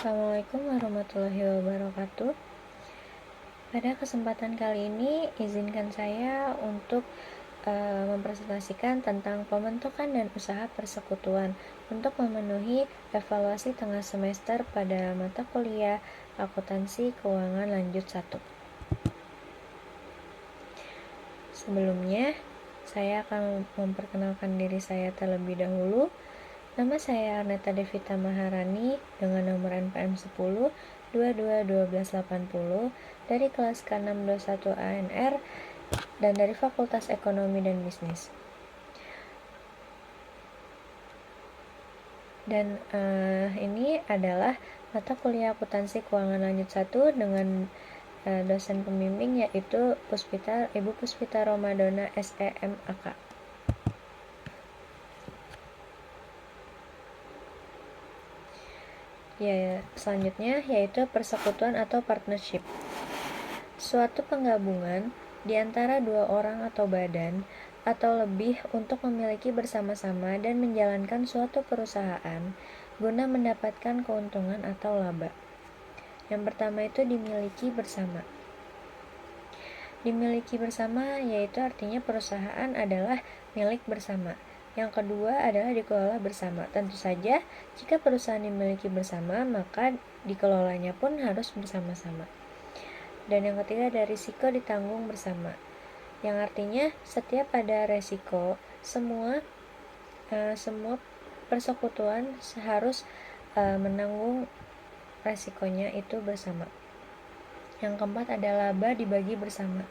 Assalamualaikum warahmatullahi wabarakatuh. Pada kesempatan kali ini, izinkan saya untuk mempresentasikan tentang pembentukan dan usaha persekutuan untuk memenuhi evaluasi tengah semester pada mata kuliah Akuntansi Keuangan Lanjut 1. Sebelumnya, saya akan memperkenalkan diri saya terlebih dahulu. Nama saya Arneta Devita Maharani dengan nomor NPM 10 221280 dari kelas K621 ANR dan dari Fakultas Ekonomi dan Bisnis. Dan ini adalah mata kuliah Akuntansi Keuangan Lanjut 1 dengan dosen pembimbing yaitu Ibu Puspita Romadona SEMAK. Selanjutnya yaitu persekutuan atau partnership. Suatu penggabungan di antara dua orang atau badan atau lebih untuk memiliki bersama-sama dan menjalankan suatu perusahaan guna mendapatkan keuntungan atau laba. Yang pertama itu dimiliki bersama. Dimiliki bersama yaitu artinya perusahaan adalah milik bersama. Yang kedua adalah dikelola bersama. Tentu saja, jika perusahaan dimiliki bersama, maka dikelolanya pun harus bersama-sama. Dan yang ketiga ada risiko ditanggung bersama. Yang artinya setiap ada resiko, semua persekutuan harus menanggung resikonya itu bersama. Yang keempat ada laba dibagi bersama,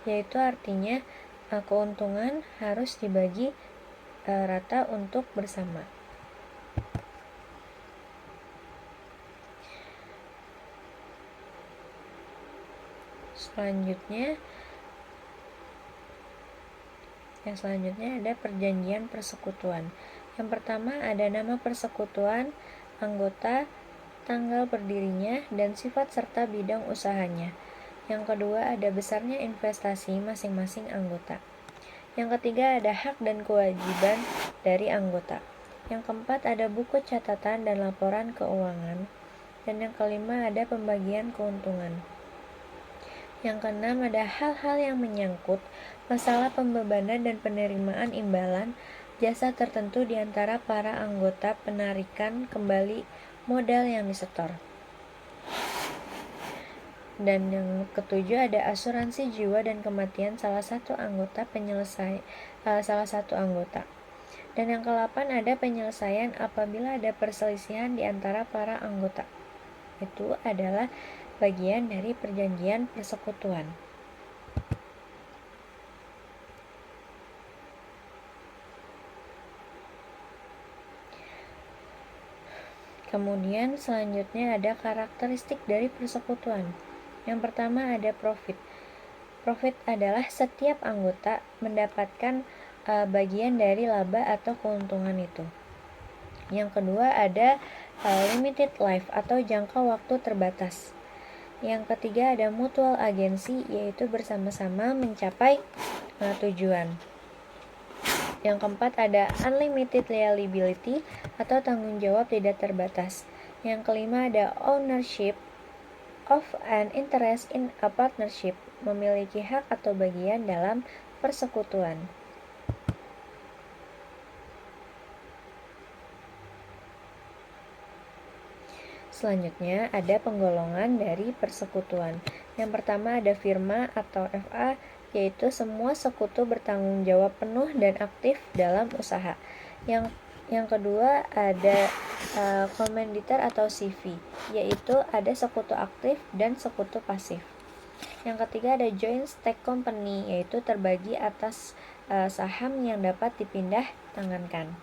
yaitu artinya keuntungan harus dibagi rata untuk bersama. Selanjutnya ada perjanjian persekutuan. Yang pertama ada nama persekutuan, anggota, tanggal berdirinya, dan sifat serta bidang usahanya. Yang kedua ada besarnya investasi masing-masing anggota. Yang ketiga ada hak dan kewajiban dari anggota. Yang keempat ada buku catatan dan laporan keuangan. Dan yang kelima ada pembagian keuntungan. Yang keenam ada hal-hal yang menyangkut masalah pembebanan dan penerimaan imbalan jasa tertentu di antara para anggota penarikan kembali modal yang disetor. Dan yang ketujuh ada asuransi jiwa dan kematian salah satu anggota. Dan yang ke-8 ada penyelesaian apabila ada perselisihan di antara para anggota. Itu adalah bagian dari perjanjian persekutuan. Kemudian selanjutnya ada karakteristik dari persekutuan. Yang pertama ada profit. Profit adalah setiap anggota mendapatkan bagian dari laba atau keuntungan itu. Yang kedua ada limited life atau jangka waktu terbatas. Yang ketiga ada mutual agency, yaitu bersama-sama mencapai tujuan. Yang keempat ada unlimited liability atau tanggung jawab tidak terbatas. Yang kelima ada ownership of an interest in a partnership, memiliki hak atau bagian dalam persekutuan. Selanjutnya ada penggolongan dari persekutuan. Yang pertama ada firma atau FA, yaitu semua sekutu bertanggung jawab penuh dan aktif dalam usaha. Yang kedua ada komanditer atau CV, yaitu ada sekutu aktif dan sekutu pasif. Yang ketiga ada joint stake company, yaitu terbagi atas saham yang dapat dipindah tangankan.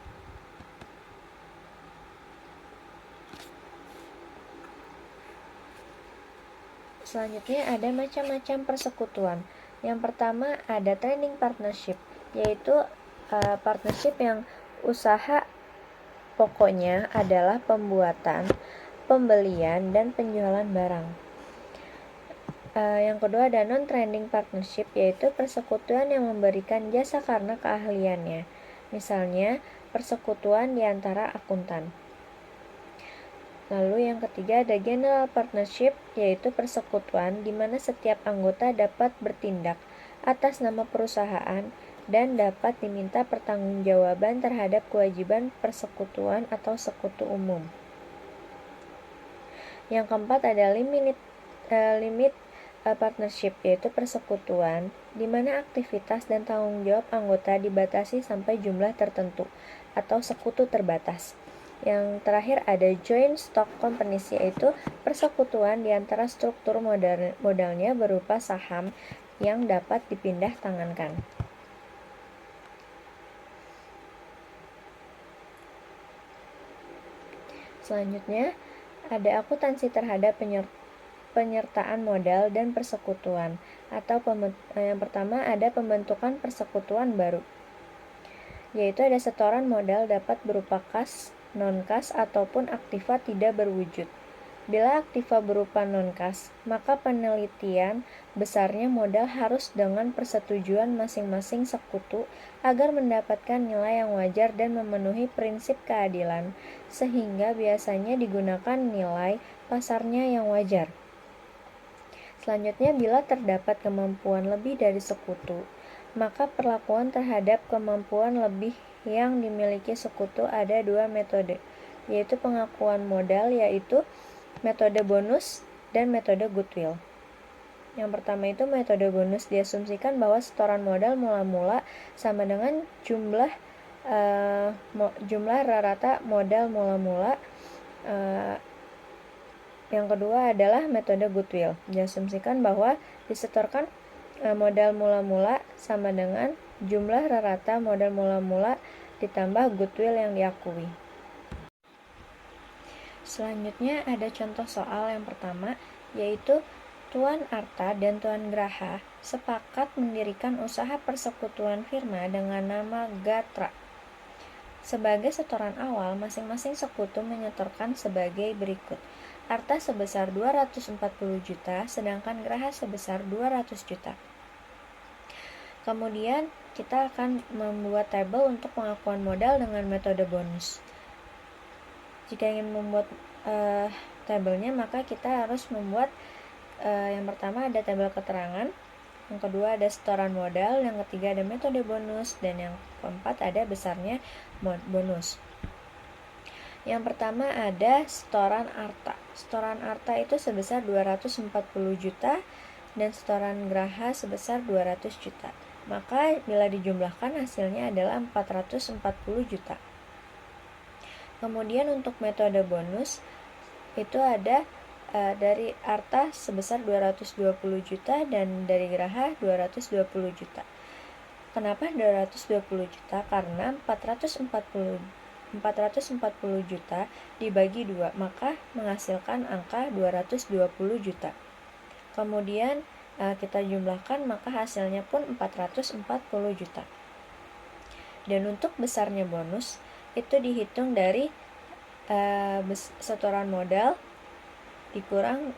Selanjutnya ada macam-macam persekutuan. Yang pertama ada trading partnership, yaitu partnership yang usaha pokoknya adalah pembuatan, pembelian, dan penjualan barang. Yang kedua ada non-trading partnership, yaitu persekutuan yang memberikan jasa karena keahliannya. Misalnya persekutuan di antara akuntan. Lalu yang ketiga ada general partnership, yaitu persekutuan di mana setiap anggota dapat bertindak atas nama perusahaan dan dapat diminta pertanggungjawaban terhadap kewajiban persekutuan atau sekutu umum. Yang keempat ada limit partnership, yaitu persekutuan di mana aktivitas dan tanggung jawab anggota dibatasi sampai jumlah tertentu atau sekutu terbatas. Yang terakhir ada joint stock companies, yaitu persekutuan di antara struktur modalnya berupa saham yang dapat dipindah tangankan. Selanjutnya ada akuntansi terhadap penyertaan modal dan persekutuan, atau yang pertama ada pembentukan persekutuan baru, yaitu ada setoran modal dapat berupa kas, non-kas, ataupun aktiva tidak berwujud. Bila aktiva berupa non-kas, maka penelitian besarnya modal harus dengan persetujuan masing-masing sekutu agar mendapatkan nilai yang wajar dan memenuhi prinsip keadilan, sehingga biasanya digunakan nilai pasarnya yang wajar. Selanjutnya, bila terdapat kemampuan lebih dari sekutu, maka perlakuan terhadap kemampuan lebih yang dimiliki sekutu ada dua metode, yaitu pengakuan modal, yaitu metode bonus dan metode goodwill. Yang pertama itu metode bonus, diasumsikan bahwa setoran modal mula-mula sama dengan jumlah rata modal mula-mula. Yang kedua adalah metode goodwill, diasumsikan bahwa disetorkan modal mula-mula sama dengan jumlah rata modal mula-mula ditambah goodwill yang diakui. Selanjutnya ada contoh soal yang pertama, yaitu Tuan Arta dan Tuan Graha sepakat mendirikan usaha persekutuan firma dengan nama Gatra. Sebagai setoran awal, masing-masing sekutu menyetorkan sebagai berikut. Arta sebesar 240 juta, sedangkan Graha sebesar 200 juta. Kemudian kita akan membuat tabel untuk pengakuan modal dengan metode bonus. Jika ingin membuat tabelnya, maka kita harus membuat yang pertama ada tabel keterangan, yang kedua ada setoran modal, yang ketiga ada metode bonus, dan yang keempat ada besarnya bonus. Yang pertama ada setoran Arta. Setoran Arta itu sebesar 240 juta dan setoran Graha sebesar 200 juta. Maka bila dijumlahkan hasilnya adalah 440 juta. Kemudian untuk metode bonus itu ada dari Arta sebesar 220 juta dan dari Graha 220 juta. Kenapa 220 juta? Karena 440 juta dibagi 2, maka menghasilkan angka 220 juta. Kemudian kita jumlahkan, maka hasilnya pun 440 juta. Dan untuk besarnya bonus itu dihitung dari setoran modal dikurang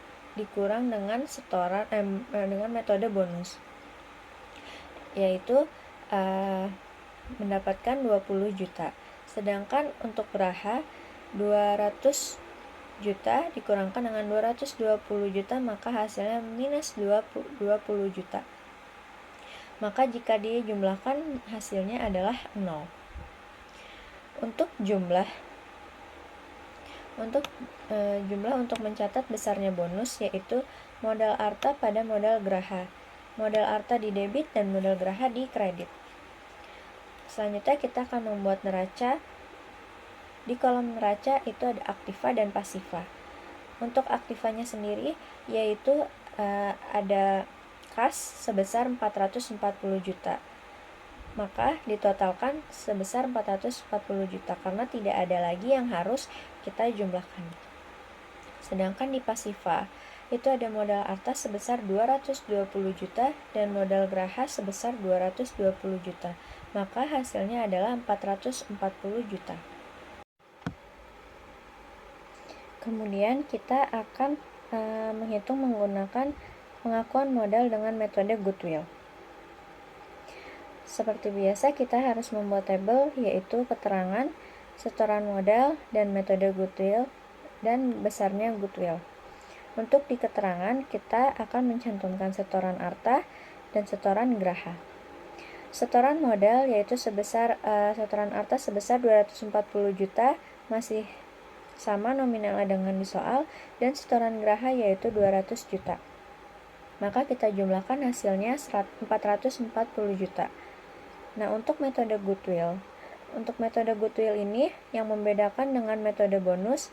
dengan setoran dengan metode bonus, yaitu mendapatkan 20 juta. Sedangkan untuk Graha 200 juta dikurangkan dengan 220 juta, maka hasilnya minus 20 juta. Maka jika dijumlahkan hasilnya adalah 0. Untuk jumlah untuk mencatat besarnya bonus, yaitu modal Arta pada modal Graha. Modal Arta di debit dan modal Graha di kredit. Selanjutnya kita akan membuat neraca. Di kolom neraca itu ada aktiva dan pasiva. Untuk aktivanya sendiri yaitu ada kas sebesar 440 juta. Maka ditotalkan sebesar 440 juta karena tidak ada lagi yang harus kita jumlahkan. Sedangkan di pasiva itu ada modal Arta sebesar 220 juta dan modal Graha sebesar 220 juta. Maka hasilnya adalah 440 juta. Kemudian kita akan menghitung menggunakan pengakuan modal dengan metode goodwill. Seperti biasa kita harus membuat tabel, yaitu keterangan, setoran modal, dan metode goodwill dan besarnya goodwill. Untuk di keterangan, kita akan mencantumkan setoran arta dan setoran geraha. Setoran modal yaitu setoran arta sebesar 240 juta, masih sama nominalnya dengan di soal, dan setoran geraha yaitu 200 juta. Maka kita jumlahkan hasilnya 440 juta. Nah, untuk metode goodwill ini yang membedakan dengan metode bonus,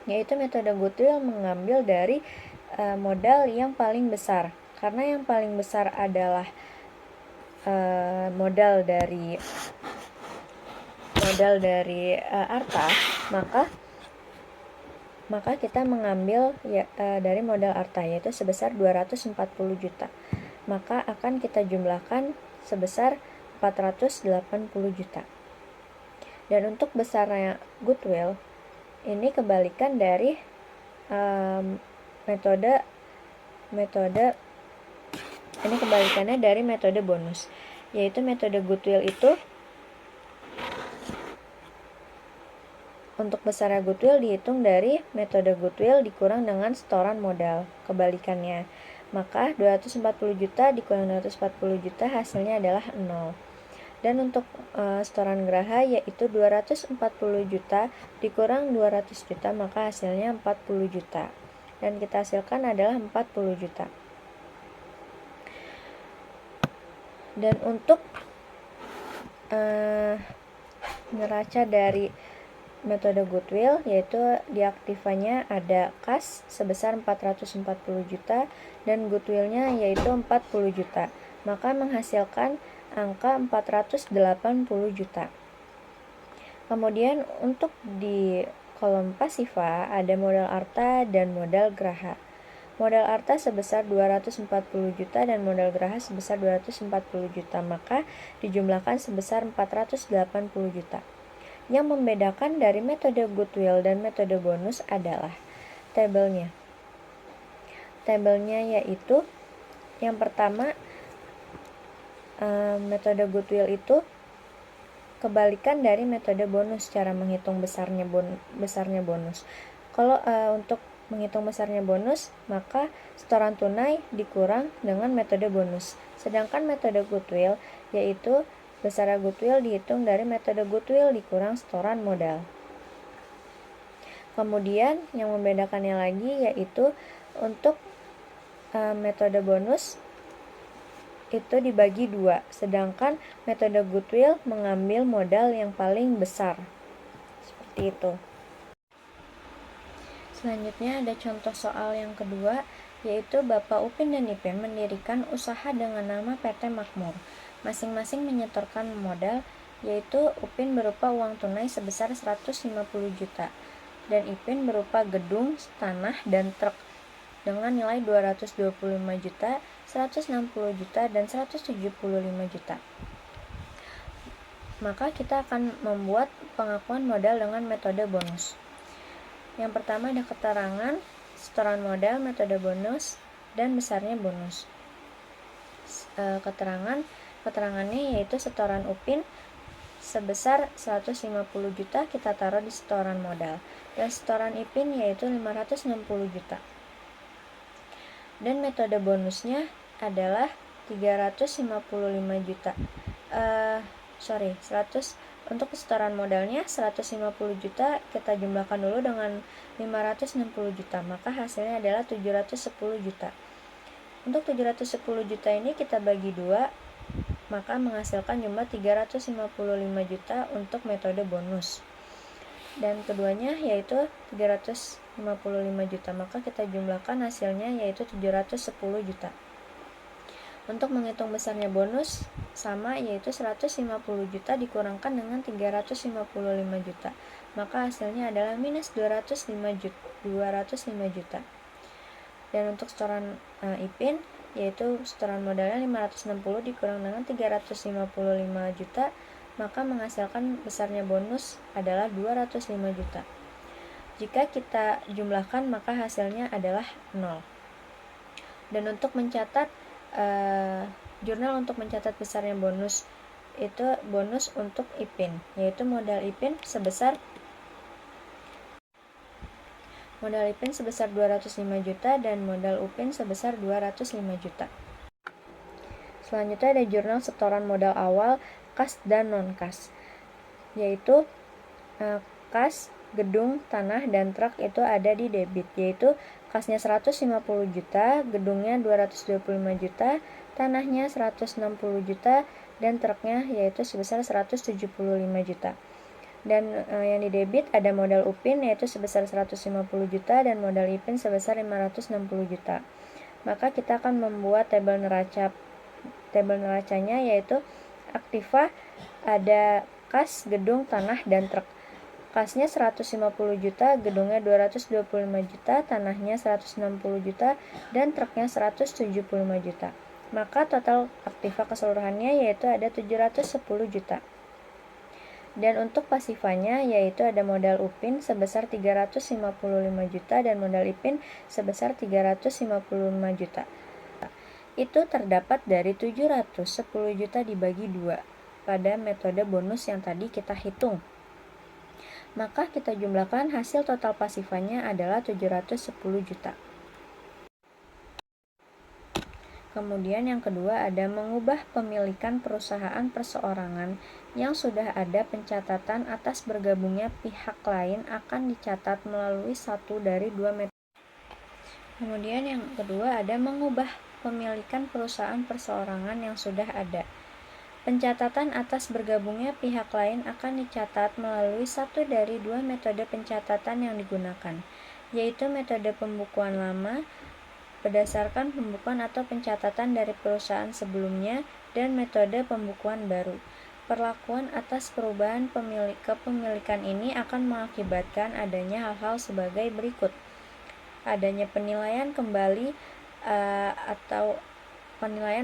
yaitu metode goodwill mengambil dari modal yang paling besar. Karena yang paling besar adalah modal dari arta, maka kita mengambil dari modal arta, yaitu sebesar 240 juta. Maka akan kita jumlahkan sebesar 480 juta. Dan untuk besarnya goodwill, ini kebalikan dari ini kebalikannya dari metode bonus, yaitu metode goodwill itu untuk besarnya goodwill dihitung dari metode goodwill dikurang dengan setoran modal, kebalikannya. Maka 240 juta dikurang 240 juta hasilnya adalah 0. Dan untuk setoran geraha yaitu 240 juta dikurang 200 juta, maka hasilnya 40 juta. Dan kita hasilkan adalah 40 juta. Dan untuk neraca dari metode goodwill, yaitu di aktivanya ada kas sebesar 440 juta dan goodwillnya yaitu 40 juta, maka menghasilkan angka 480 juta. Kemudian untuk di kolom pasiva ada modal arta dan modal geraha. Modal arta sebesar 240 juta dan modal geraha sebesar 240 juta, maka dijumlahkan sebesar 480 juta. Yang membedakan dari metode goodwill dan metode bonus adalah tabelnya. Tabelnya yaitu yang pertama, metode goodwill itu kebalikan dari metode bonus cara menghitung besarnya bonus. Kalau untuk menghitung besarnya bonus, maka setoran tunai dikurang dengan metode bonus. Sedangkan metode goodwill yaitu besarnya goodwill dihitung dari metode goodwill dikurang setoran modal. Kemudian yang membedakannya lagi yaitu untuk metode bonus itu dibagi 2, sedangkan metode goodwill mengambil modal yang paling besar. Seperti itu. Selanjutnya ada contoh soal yang kedua, yaitu Bapak Upin dan Ipin mendirikan usaha dengan nama PT Makmur. Masing-masing menyetorkan modal, yaitu Upin berupa uang tunai sebesar 150 juta dan Ipin berupa gedung, tanah, dan truk dengan nilai 225 juta, 160 juta, dan 175 juta. Maka kita akan membuat pengakuan modal dengan metode bonus. Yang pertama ada keterangan, setoran modal, metode bonus, dan besarnya bonus. Keterangannya yaitu setoran Upin sebesar 150 juta kita taruh di setoran modal, dan setoran Ipin yaitu 560 juta. Dan metode bonusnya adalah 355 juta. Untuk setoran modalnya 150 juta kita jumlahkan dulu dengan 560 juta, maka hasilnya adalah 710 juta. Untuk 710 juta ini kita bagi 2, maka menghasilkan jumlah 355 juta untuk metode bonus. Dan keduanya yaitu 355 juta, maka kita jumlahkan hasilnya yaitu 710 juta. Untuk menghitung besarnya bonus sama, yaitu 150 juta dikurangkan dengan 355 juta, maka hasilnya adalah minus 205 juta. Dan untuk setoran Ipin yaitu setoran modalnya 560 dikurang dengan 355 juta, maka menghasilkan besarnya bonus adalah 205 juta. Jika kita jumlahkan maka hasilnya adalah 0. Dan untuk mencatat jurnal untuk mencatat besarnya bonus, itu bonus untuk Ipin, yaitu modal Ipin sebesar modal IPIN sebesar 205 juta, dan modal UPIN sebesar 205 juta. Selanjutnya ada jurnal setoran modal awal, kas dan non-kas, yaitu kas, gedung, tanah, dan truk itu ada di debit, yaitu kasnya 150 juta, gedungnya 225 juta, tanahnya 160 juta, dan truknya yaitu sebesar 175 juta. Dan yang di debit ada modal UPIN yaitu sebesar 150 juta dan modal IPIN sebesar 560 juta. Maka kita akan membuat tabel neracanya, yaitu aktiva ada kas, gedung, tanah, dan truk. Kasnya 150 juta, gedungnya 225 juta, tanahnya 160 juta, dan truknya 175 juta. Maka total aktiva keseluruhannya yaitu ada 710 juta. Dan untuk pasifanya yaitu ada modal UPIN sebesar 355 juta dan modal IPIN sebesar 355 juta. Itu terdapat dari 710 juta dibagi 2 pada metode bonus yang tadi kita hitung. Maka kita jumlahkan hasil total pasifanya adalah 710 juta. Kemudian yang kedua ada mengubah pemilikan perusahaan perseorangan yang sudah ada pencatatan atas bergabungnya pihak lain akan dicatat melalui satu dari dua metode. Kemudian yang kedua ada mengubah pemilikan perusahaan perseorangan yang sudah ada. Pencatatan atas bergabungnya pihak lain akan dicatat melalui satu dari dua metode pencatatan yang digunakan, yaitu metode pembukuan lama berdasarkan pembukuan atau pencatatan dari perusahaan sebelumnya dan metode pembukuan baru. Perlakuan atas perubahan kepemilikan ini akan mengakibatkan adanya hal-hal sebagai berikut. Adanya penilaian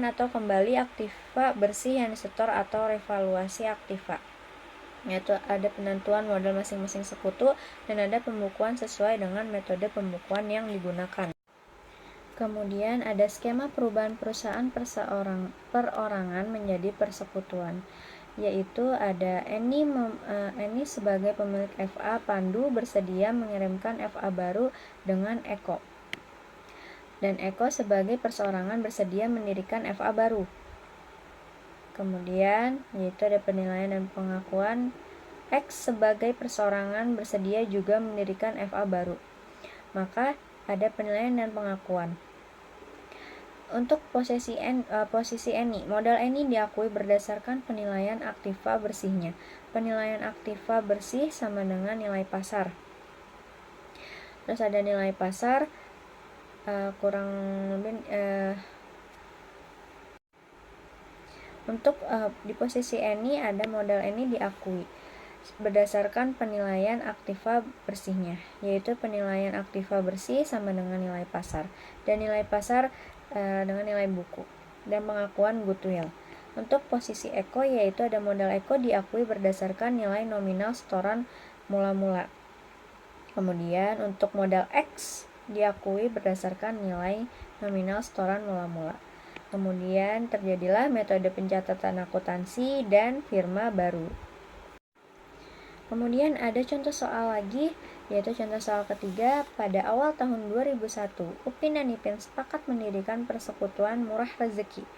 atau kembali aktiva bersih yang disetor atau revaluasi aktiva, yaitu ada penentuan modal masing-masing sekutu dan ada pembukuan sesuai dengan metode pembukuan yang digunakan. Kemudian ada skema perubahan perusahaan perorangan menjadi persekutuan, yaitu ada Eni sebagai pemilik FA Pandu bersedia mengirimkan FA baru dengan Eko, dan Eko sebagai perseorangan bersedia mendirikan FA baru. Kemudian yaitu ada penilaian dan pengakuan X sebagai perseorangan bersedia juga mendirikan FA baru. Maka ada penilaian dan pengakuan. Untuk posisi Eni, modal Eni diakui berdasarkan penilaian aktiva bersihnya. Penilaian aktiva bersih sama dengan nilai pasar. Terus ada nilai pasar kurang lebih untuk di posisi Eni ada modal Eni diakui berdasarkan penilaian aktiva bersihnya, yaitu penilaian aktiva bersih sama dengan nilai pasar dan nilai pasar dengan nilai buku dan pengakuan goodwill. Untuk posisi Eko yaitu ada modal Eko diakui berdasarkan nilai nominal setoran mula-mula. Kemudian untuk modal X diakui berdasarkan nilai nominal setoran mula-mula. Kemudian terjadilah metode pencatatan akuntansi dan firma baru. Kemudian ada contoh soal lagi, yaitu contoh soal ketiga. Pada awal tahun 2001, UPIN dan IPIN sepakat mendirikan persekutuan murah rezeki.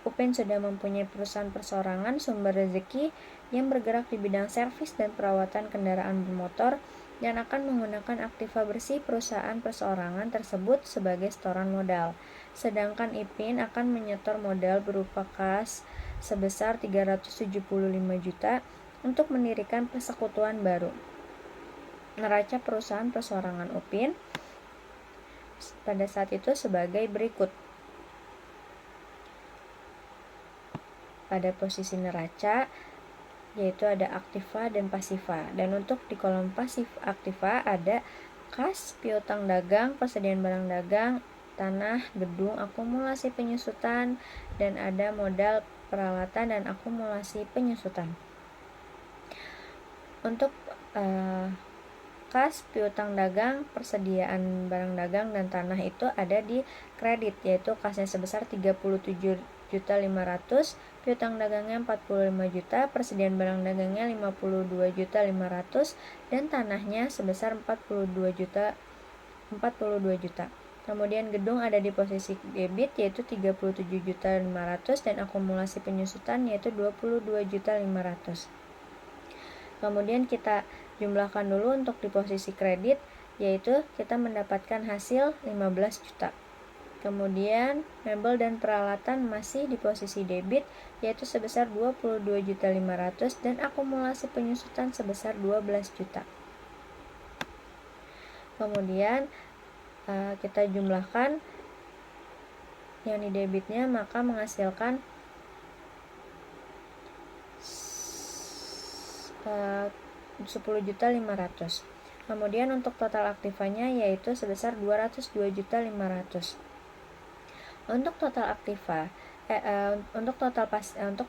UPIN sudah mempunyai perusahaan perseorangan sumber rezeki yang bergerak di bidang servis dan perawatan kendaraan bermotor dan akan menggunakan aktiva bersih perusahaan perseorangan tersebut sebagai setoran modal. Sedangkan IPIN akan menyetor modal berupa kas sebesar 375 juta untuk mendirikan persekutuan baru. Neraca perusahaan perseorangan UPIN pada saat itu sebagai berikut. Pada posisi neraca yaitu ada aktiva dan pasiva. Dan untuk di kolom pasif aktiva ada kas, piutang dagang, persediaan barang dagang, tanah, gedung, akumulasi penyusutan, dan ada modal peralatan dan akumulasi penyusutan. Untuk kas, piutang dagang, persediaan barang dagang, dan tanah itu ada di kredit, yaitu kasnya sebesar 37.500.000, piutang dagangnya 45 juta, persediaan barang dagangnya 52.500.000, dan tanahnya sebesar 42 juta 42 juta. Kemudian gedung ada di posisi debit yaitu 37.500.000 dan akumulasi penyusutan yaitu 22.500.000. Kemudian kita jumlahkan dulu untuk di posisi kredit, yaitu kita mendapatkan hasil 15 juta. Kemudian mebel dan peralatan masih di posisi debit yaitu sebesar 22.500.000 dan akumulasi penyusutan sebesar 12 juta. Kemudian kita jumlahkan yang di debitnya, maka menghasilkan 10.500.000. Kemudian untuk total aktivanya yaitu sebesar 202.500.000. Untuk total aktiva untuk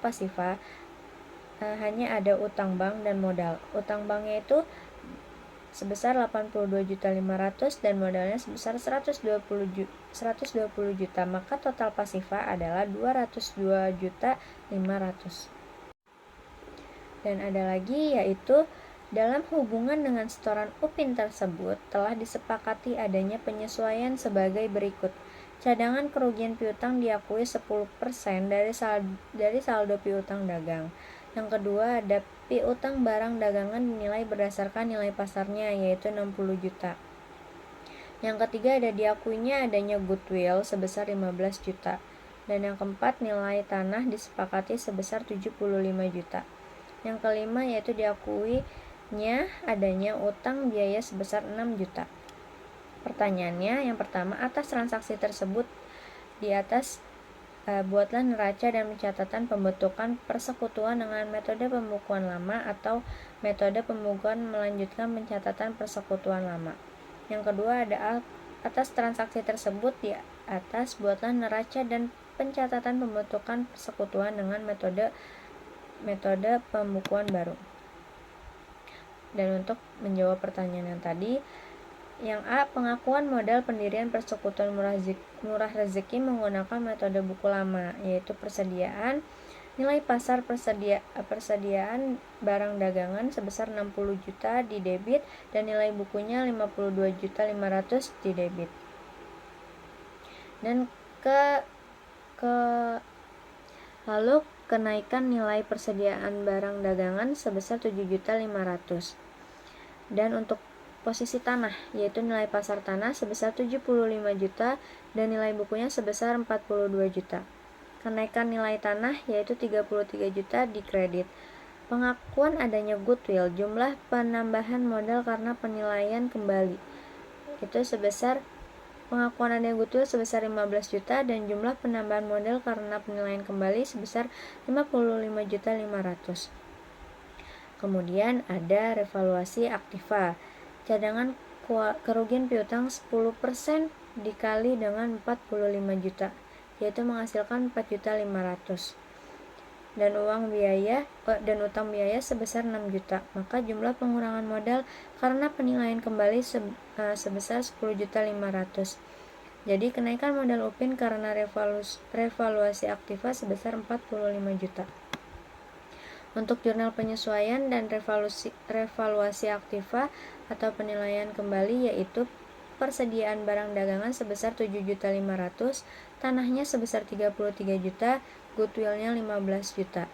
pasiva hanya ada utang bank dan modal. Utang banknya itu sebesar 82.500.000 dan modalnya sebesar 120 juta, maka total pasiva adalah 202.500.000. Dan ada lagi yaitu dalam hubungan dengan setoran UPIN tersebut telah disepakati adanya penyesuaian sebagai berikut. Cadangan kerugian piutang diakui 10% dari saldo piutang dagang. Yang kedua ada piutang barang dagangan dinilai berdasarkan nilai pasarnya yaitu 60 juta. Yang ketiga ada diakuinya adanya goodwill sebesar 15 juta. Dan yang keempat nilai tanah disepakati sebesar 75 juta. Yang kelima yaitu diakuinya adanya utang biaya sebesar 6 juta. Pertanyaannya yang pertama, atas transaksi tersebut di atas buatlah neraca dan pencatatan pembentukan persekutuan dengan metode pembukuan lama atau metode pembukuan melanjutkan pencatatan persekutuan lama. Yang kedua ada atas transaksi tersebut di atas buatlah neraca dan pencatatan pembentukan persekutuan dengan metode pembukuan baru. Dan untuk menjawab pertanyaan yang tadi, yang A, pengakuan modal pendirian persekutuan murah rezeki menggunakan metode buku lama, yaitu persediaan nilai pasar persediaan barang dagangan sebesar 60 juta di debit dan nilai bukunya 52.500.000 di debit. Dan lalu kenaikan nilai persediaan barang dagangan sebesar 7.500.000. Dan untuk posisi tanah yaitu nilai pasar tanah sebesar 75 juta dan nilai bukunya sebesar 42 juta. Kenaikan nilai tanah yaitu 33 juta di kredit. Pengakuan adanya goodwill, jumlah penambahan modal karena penilaian kembali. Itu sebesar pengakuan adanya goodwill sebesar 15 juta dan jumlah penambahan modal karena penilaian kembali sebesar 55.500.000. Kemudian ada revaluasi aktiva. Cadangan kerugian piutang 10% dikali dengan 45 juta, yaitu menghasilkan 4.500.000. Dan utang biaya sebesar 6 juta. Maka jumlah pengurangan modal karena penilaian kembali sebesar 10.500.000. Jadi kenaikan modal UPIN karena revaluasi aktiva sebesar 45 juta. Untuk jurnal penyesuaian dan revaluasi aktiva atau penilaian kembali yaitu persediaan barang dagangan sebesar 7.500.000, tanahnya sebesar 33 juta, goodwillnya 15 juta.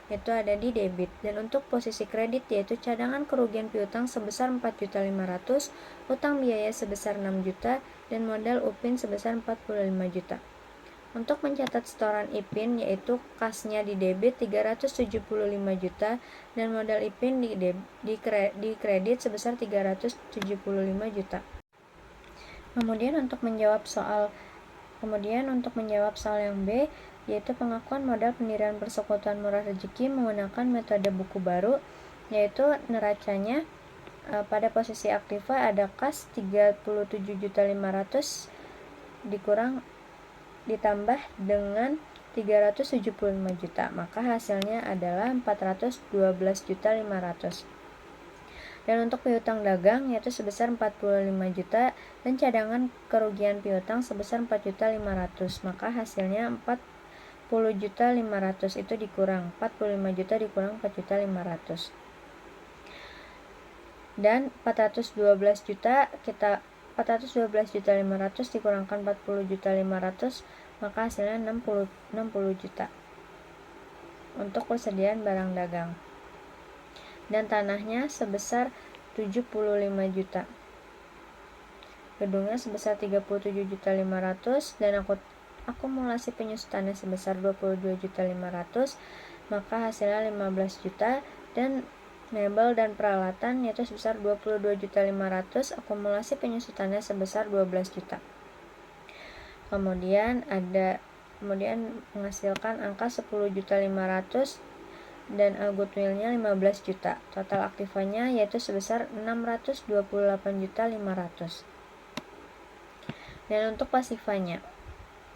Itu ada di debit. Dan untuk posisi kredit yaitu cadangan kerugian piutang sebesar 4.500.000, utang biaya sebesar 6 juta dan modal UPIN sebesar 45 juta. Untuk mencatat setoran IPIN yaitu kasnya di debit 375 juta dan modal IPIN di kredit sebesar 375 juta. Kemudian untuk menjawab soal yang B yaitu pengakuan modal pendirian persekutuan murah rezeki menggunakan metode buku baru, yaitu neracanya pada posisi aktiva ada kas 37.500.000 ditambah dengan 375 juta, maka hasilnya adalah 412.500.000. Dan untuk piutang dagang yaitu sebesar 45 juta dan cadangan kerugian piutang sebesar 4.500.000, maka hasilnya 40.500.000 itu dikurang 45 juta dikurang 4.500.000. Dan 412 juta kita 412.500.000 dikurangkan 40.500.000, maka hasilnya 60 juta untuk persediaan barang dagang. Dan tanahnya sebesar 75 juta. Gedungnya sebesar 37.500.000 dan akumulasi penyusutannya sebesar 22.500.000, maka hasilnya 15 juta. Dan mebel dan peralatan yaitu sebesar 22.500.000, akumulasi penyusutannya sebesar 12 juta. Kemudian menghasilkan angka 10.500.000 dan goodwill-nya 15 juta. Total aktivanya yaitu sebesar 628.500.000. Dan untuk pasifanya,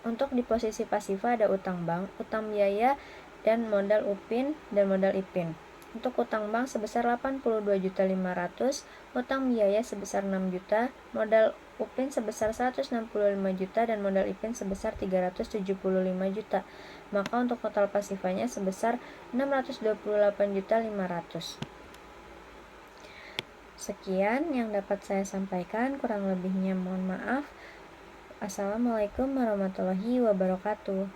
untuk di posisi pasifa ada utang bank, utang biaya, dan modal UPIN dan modal IPIN. Untuk utang bank sebesar 82.500.000, utang biaya sebesar 6 juta, modal UPIN sebesar 165 juta, dan modal IPIN sebesar 375 juta. Maka untuk total pasifanya sebesar 628.500.000. Sekian yang dapat saya sampaikan, kurang lebihnya mohon maaf. Assalamualaikum warahmatullahi wabarakatuh.